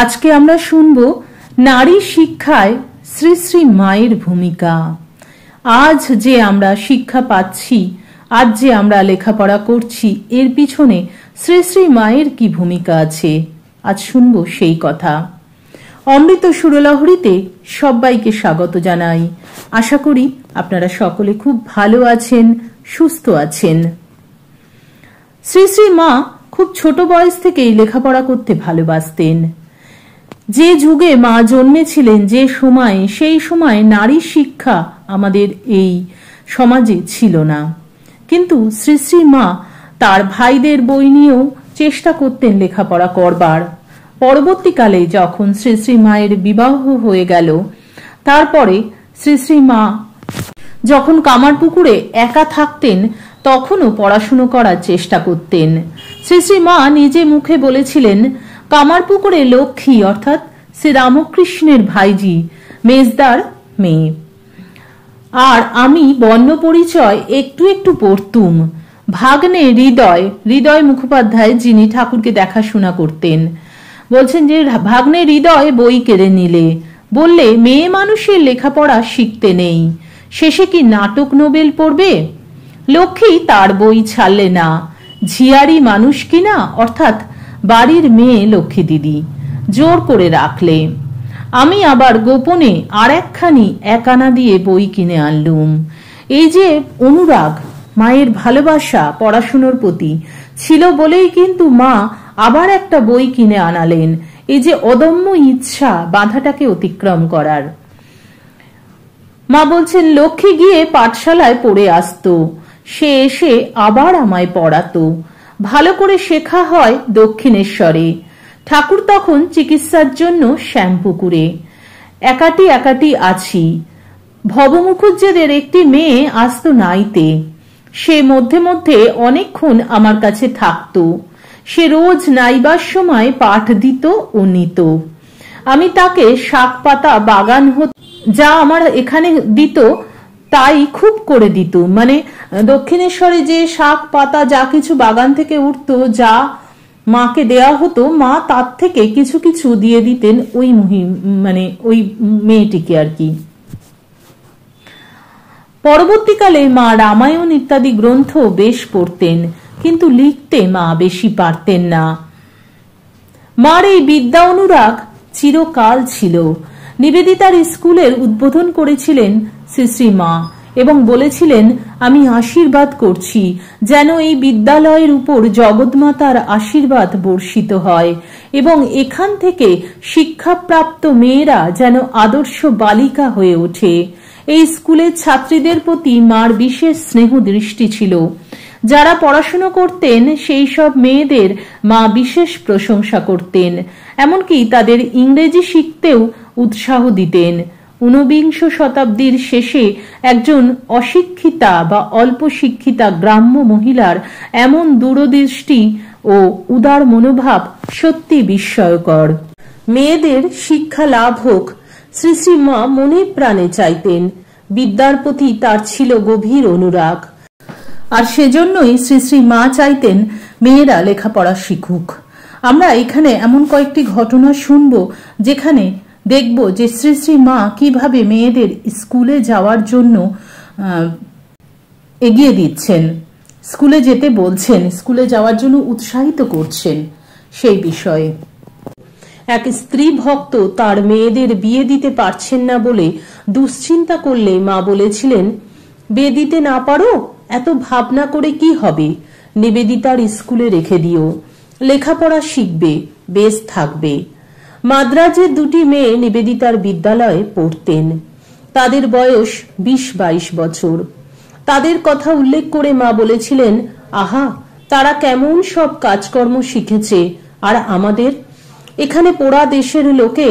আজকে আমরা শুনব নারী শিক্ষায় শ্রী শ্রী মায়ের ভূমিকা। আজ যে আমরা শিক্ষা পাচ্ছি, আজ যে আমরা লেখাপড়া করছি, এর পিছনে শ্রী শ্রী মায়ের কি ভূমিকা আছে, আজ শুনব সেই কথা। অমৃত সুরলহরীতে সবাইকে স্বাগত জানাই। আশা করি আপনারা সকলে খুব ভালো আছেন, সুস্থ আছেন। শ্রী শ্রী মা খুব ছোট বয়স থেকেই লেখাপড়া করতে ভালোবাসতেন। যে যুগে মা জন্মেছিলেন, যে সময়, সেই সময় নারী শিক্ষা আমাদের এই সমাজে ছিল না। কিন্তু শ্রী শ্রী মা তার ভাইদের বই নিয়েও চেষ্টা করতেন লেখাপড়া করবার। পরবর্তীকালে যখন শ্রী শ্রী মায়ের বিবাহ হয়ে গেল, তারপরে শ্রী শ্রী মা যখন কামারপুকুরে একা থাকতেন, তখনও পড়াশুনো করার চেষ্টা করতেন। শ্রী শ্রী মা নিজে মুখে বলেছিলেন, কামারপুকুরে লক্ষ্মী অর্থাৎ শ্রী রামকৃষ্ণের ভাইজি মেজদার মেয়ে, আর আমি বর্ণ পরিচয় একটু একটু পড়তুম। ভাগ্নে হৃদয় মুখোপাধ্যায়, যিনি ঠাকুরকে দেখাশোনা করতেন, বলছেন যে ভাগ্নে হৃদয় বই কেড়ে নিলে, বললে মেয়ে মানুষের লেখাপড়া শিখতে নেই, শেষে কি নাটক নোবেল পড়বে। লক্ষ্মী তার বই ছাড়লে না, ঝিয়ারি মানুষ কিনা অর্থাৎ বাড়ির মেয়ে লক্ষ্মী দিদি জোর করে রাখলে। আমি আবার গোপনে আর একখানি এক আনা দিয়ে বই কিনে আনলুম। এই যে অনুরাগ, মায়ের ভালোবাসা পড়াশুনোর প্রতি ছিল বলেই কিন্তু মা আবার একটা বই কিনে আনালেন। এই যে অদম্য ইচ্ছা বাধাটাকে অতিক্রম করার। মা বলছেন, লক্ষ্মী গিয়ে পাঠশালায় পড়ে আসতো, সে এসে আবার আমায় পড়াতো। ভালো করে শেখা হয় দক্ষিণেশ্বরে। ঠাকুর তখন চিকিৎসার জন্য শ্যামপুকুরে। একাটি একাটি আছি। ভবমুখুজ্জেদের একটি মেয়ে আসতো নাইতে, সে মধ্যে মধ্যে অনেকক্ষণ আমার কাছে থাকতো। সে রোজ নাইবার সময় পাঠ দিত ও নিত। আমি তাকে শাক পাতা বাগান যা আমার এখানে দিত তাই খুব করে দিত। মানে দক্ষিণেশ্বরে যে শাক পাতা যা কিছু বাগান থেকে উঠতো, যা মাকে দেয়া হতো, মা তার থেকে কিছু কিছু দিয়ে দিতেন ওই ওই মেয়েটিকে আর কি। পরবর্তীকালে মা রামায়ণ ইত্যাদি গ্রন্থ বেশ পড়তেন, কিন্তু লিখতে মা বেশি পারতেন না। মার এই বিদ্যা অনুরাগ চিরকাল ছিল। নিবেদিতার স্কুলের উদ্বোধন করেছিলেন শ্রী শ্রী মা এবং বলেছিলেন, আমি আশীর্বাদ করছি যেন এই বিদ্যালয়ের উপর জগৎমাতার আশীর্বাদ বর্ষিত হয় এবং এখান থেকে শিক্ষাপ্রাপ্ত মেয়েরা যেন আদর্শ বালিকা হয়ে ওঠে। এই স্কুলের ছাত্রীদের প্রতি মার বিশেষ স্নেহ দৃষ্টি ছিল। যারা পড়াশুনো করতেন সেই সব মেয়েদের মা বিশেষ প্রশংসা করতেন, এমনকি তাদের ইংরেজি শিখতেও উৎসাহ দিতেন। ঊনবিংশ শতাব্দীর শেষে একজন অশিক্ষিতা বা অল্প শিক্ষিতা গ্রাম্য মহিলার এমন দূরদৃষ্টি ও উদার মনোভাব সত্যি বিস্ময়কর। মেয়েদের শিক্ষা লাভ হোক, শ্রী শ্রী মা মনে প্রাণে চাইতেন। বিদ্যার প্রতি তার ছিল গভীর অনুরাগ, আর সেজন্যই শ্রী শ্রী মা চাইতেন মেয়েরা লেখাপড়া শিখুক। আমরা এখানে এমন কয়েকটি ঘটনা শুনব যেখানে দেখব যে শ্রী শ্রী মা কিভাবে মেয়েদের স্কুলে যাওয়ার জন্য এগিয়ে দিচ্ছেন, স্কুলে যেতে বলছেন, স্কুলে যাওয়ার জন্য উৎসাহিত করছেন। সেই বিষয়ে এক স্ত্রী ভক্ত তার মেয়েদের বিয়ে দিতে পারছেন না বলে দুশ্চিন্তা করলে মা বলেছিলেন, বিয়ে দিতে না পারো, এত ভাবনা করে কি হবে, নিবেদিতার স্কুলে রেখে দিও, লেখাপড়া শিখবে, বেশ থাকবে। মাদ্রাজের দুটি মেয়ে নিবেদিতার বিদ্যালয়ে পড়তেন। তাদের বয়স 20-22 বছর। তাদের কথা উল্লেখ করে মা বলেছিলেন, আহা, তারা কেমন সব কাজকর্ম শিখেছে, আর আমাদের এখানে পোড়া দেশের লোকে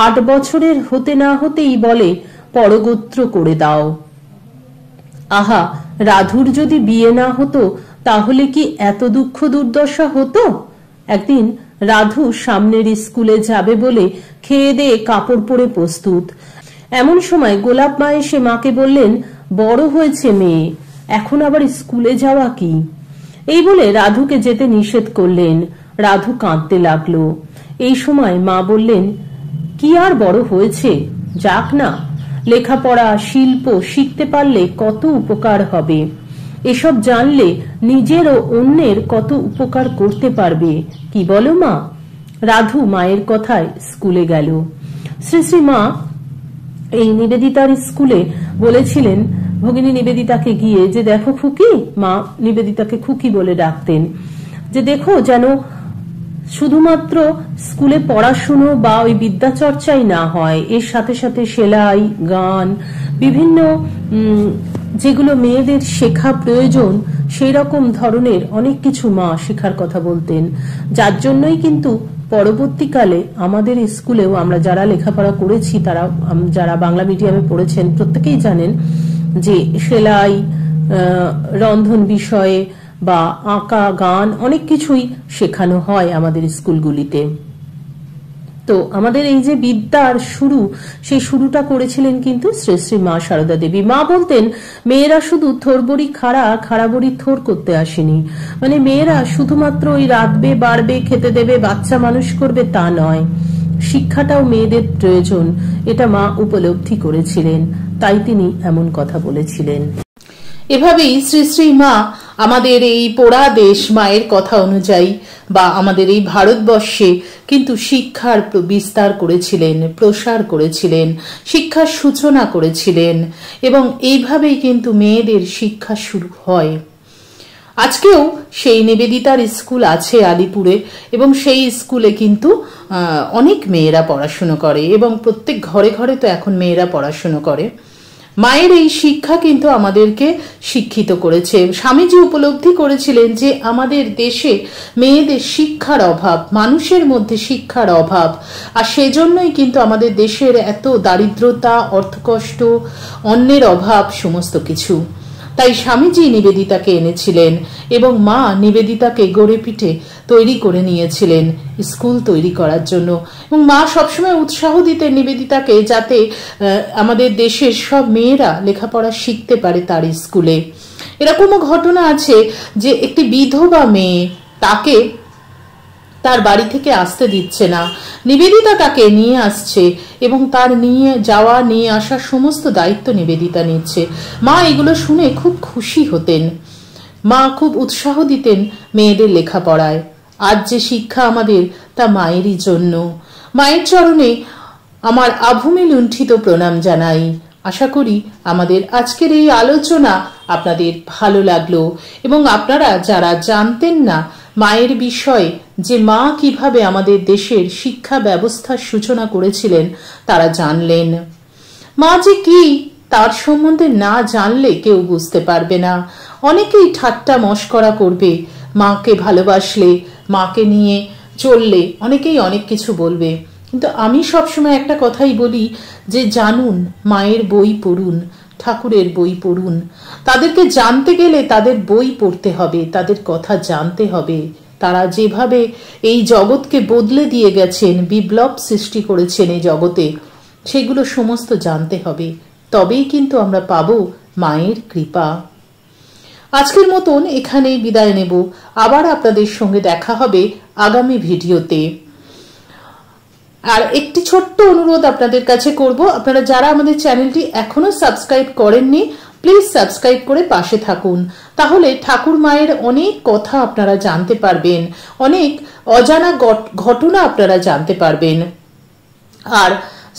8 বছরের হতে না হতেই বলে পরগোত্র করে দাও। আহা, রাধুর যদি বিয়ে না হতো তাহলে কি এত দুঃখ দুর্দশা হতো। একদিন রাধু সামনের স্কুলে যাবে বলে খেয়ে দিয়ে কাপড় পরে প্রস্তুত। এমন সময় গোলাপ মা এসে মাকে বললেন, বড় হয়েছে মেয়ে, এখন আবার স্কুলে যাওয়া কি। এই বলে রাধুকে যেতে নিষেধ করলেন। রাধু কাঁদতে লাগলো। এই সময় মা বললেন, কি আর বড় হয়েছে, যাক না, লেখাপড়া শিল্প শিখতে পারলে কত উপকার হবে, এসব জানলে নিজের ও অন্যের কত উপকার করতে পারবে, কি বলো মা? রাধু মায়ের কথায় স্কুলে গেল। শ্রী শ্রী মা এই নিবেদিতার স্কুলে বলেছিলেন ভগিনী নিবেদিতাকে গিয়ে যে দেখো খুকি, মা নিবেদিতাকে খুকি বলে ডাকতেন, যে দেখো যেন শুধুমাত্র স্কুলে পড়াশুনো বা ওই বিদ্যা চর্চাই না হয়, এর সাথে সাথে সেলাই, গান, বিভিন্ন যেগুলো মেয়েদের শেখা প্রয়োজন সেই রকম ধরনের অনেক কিছু মা শেখার কথা বলতেন। যার জন্যই কিন্তু পরবর্তীকালে আমাদের স্কুলেও আমরা যারা লেখাপড়া করেছি, তারা যারা বাংলা মিডিয়ামে পড়েছেন প্রত্যেকেই জানেন যে সেলাই, রন্ধন বিষয়ে বা আঁকা, গান অনেক কিছুই শেখানো হয় আমাদের স্কুলগুলিতে। তো আমাদের এই যে বিদ্যার শুরু, সেই শুরুটা করেছিলেন কিন্তু শ্রী শ্রী মা সারদা দেবী। মা বলতেন মেয়েরা শুধু থোরবড়ি খাড়া বড়ি থোর করতে আসেনি, মানে মেয়েরা শুধুমাত্র ওই রাঁধবে, বাড়বে, খেতে দেবে, বাচ্চা মানুষ করবে তা নয়, শিক্ষাটাও মেয়েদের প্রয়োজন, এটা মা উপলব্ধি করেছিলেন, তাই তিনি এমন কথা বলেছিলেন। এভাবেই শ্রী শ্রী মা আমাদের এই পোড়া দেশ মায়ের কথা অনুযায়ী বা আমাদের এই ভারতবর্ষে কিন্তু শিক্ষার বিস্তার করেছিলেন, প্রসার করেছিলেন, শিক্ষার সূচনা করেছিলেন, এবং এইভাবেই কিন্তু মেয়েদের শিক্ষা শুরু হয়। আজকেও সেই নিবেদিতার স্কুল আছে আলিপুরে, এবং সেই স্কুলে কিন্তু অনেক মেয়েরা পড়াশুনো করে, এবং প্রত্যেক ঘরে ঘরে তো এখন মেয়েরা পড়াশুনো করে। মায়ের এই শিক্ষা কিন্তু আমাদেরকে শিক্ষিত করেছে। স্বামীজি উপলব্ধি করেছিলেন যে আমাদের দেশে মেয়েদের শিক্ষার অভাব, মানুষের মধ্যে শিক্ষার অভাব, আর সেজন্যই কিন্তু আমাদের দেশের এত দারিদ্রতা, অর্থকষ্ট, অন্যের অভাব, সমস্ত কিছু। তাই স্বামীজি নিবেদিতাকে এনেছিলেন এবং মা নিবেদিতাকে গড়ে পিঠে তৈরি করে নিয়েছিলেন স্কুল তৈরি করার জন্য। এবং মা সবসময় উৎসাহ দিতেন নিবেদিতাকে, যাতে আমাদের দেশের সব মেয়েরা লেখাপড়া শিখতে পারে তার স্কুলে। এরকমও ঘটনা আছে যে একটি বিধবা মেয়ে, তাকে তার বাড়ি থেকে আসতে দিচ্ছে না, নিবেদিতা তাকে নিয়ে আসছে এবং তার নিয়ে যাওয়া নিয়ে আসার সমস্ত দায়িত্ব নিবেদিতা নিচ্ছে। মা এগুলো শুনে খুব খুশি হতেন, মা খুব উৎসাহ দিতেন মেয়েদের লেখাপড়ায়। আজ যে শিক্ষা আমাদের, তা মায়েরই জন্য। মায়ের চরণে আমার আভূমি লুণ্ঠিত প্রণাম জানাই। আশা করি আমাদের আজকের এই আলোচনা আপনাদের ভালো লাগলো, এবং আপনারা যারা জানতেন না মায়ের বিষয়ে, যে মা কিভাবে আমাদের দেশের শিক্ষা ব্যবস্থার সূচনা করেছিলেন, তারা জানলেন। মা যে কি তার সম্বন্ধে না জানলে কেউ বুঝতে পারবে না। অনেকেই ঠাট্টা মশকরা করবে, মাকে ভালোবাসলে, মাকে নিয়ে চললে অনেকেই অনেক কিছু বলবে, কিন্তু আমি সবসময় একটা কথাই বলি যে জানুন, মায়ের বই পড়ুন, ঠাকুরের বই পড়ুন। তাদেরকে জানতে গেলে তাদের বই পড়তে হবে, তাদের কথা জানতে হবে। তারা যেভাবে এই জগৎকে বদলে দিয়ে গেছেন, বিপ্লব সৃষ্টি করেছেন এই জগতে, সেগুলো সমস্ত জানতে হবে, তবেই কিন্তু আমরা পাবো মায়ের কৃপা। আজকের মতন এখানেই বিদায় নেব। আবার আপনাদের সঙ্গে দেখা হবে আগামী ভিডিওতে। আর একটি ছোট্ট অনুরোধ আপনাদের কাছে করব, আপনারা যারা আমাদের চ্যানেলটি এখনো সাবস্ক্রাইব করেননি, প্লিজ সাবস্ক্রাইব করে পাশে থাকুন। তাহলে ঠাকুর মায়ের অনেক কথা আপনারা জানতে পারবেন, অনেক অজানা ঘটনা আপনারা জানতে পারবেন। আর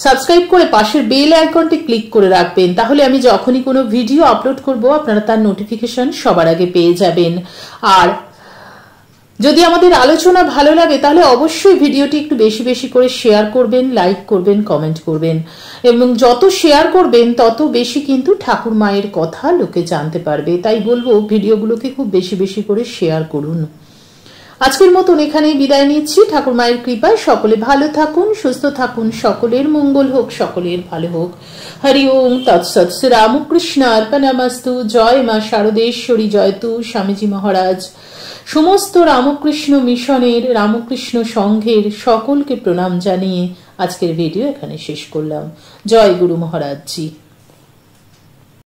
সাবস্ক্রাইব করে পাশের বেল আইকনটি ক্লিক করে রাখবেন, তাহলে আমি যখনই কোনো ভিডিও আপলোড করব আপনারা তার নোটিফিকেশন সবার আগে পেয়ে যাবেন। আর যদি আমাদের আলোচনা ভালো লাগে তাহলে অবশ্যই ভিডিওটি একটু বেশি বেশি করে শেয়ার করবেন, লাইক করবেন, কমেন্ট করবেন, এবং যত শেয়ার করবেন তত বেশি কিন্তু ঠাকুর মায়ের কথা লোকে জানতে পারবে। তাই বলবো ভিডিওগুলোকে খুব বেশি বেশি করে শেয়ার করুন। আজকের মতন এখানেই বিদায় নিচ্ছি। ঠাকুর মায়ের কৃপায় সকলে ভালো থাকুন, সুস্থ থাকুন, সকলের মঙ্গল হোক, সকলের ভালো হোক। হরি ওম তৎসৎ। শ্রী রামকৃষ্ণ অর্পণমস্তু। জয় মা শারদেশ্বরী জয়তু। স্বামীজি মহারাজ, সমস্ত রামকৃষ্ণ মিশনের, রামকৃষ্ণ সংঘের সকলকে প্রণাম জানিয়ে আজকের ভিডিও এখানে শেষ করলাম। জয় গুরু মহারাজ জি।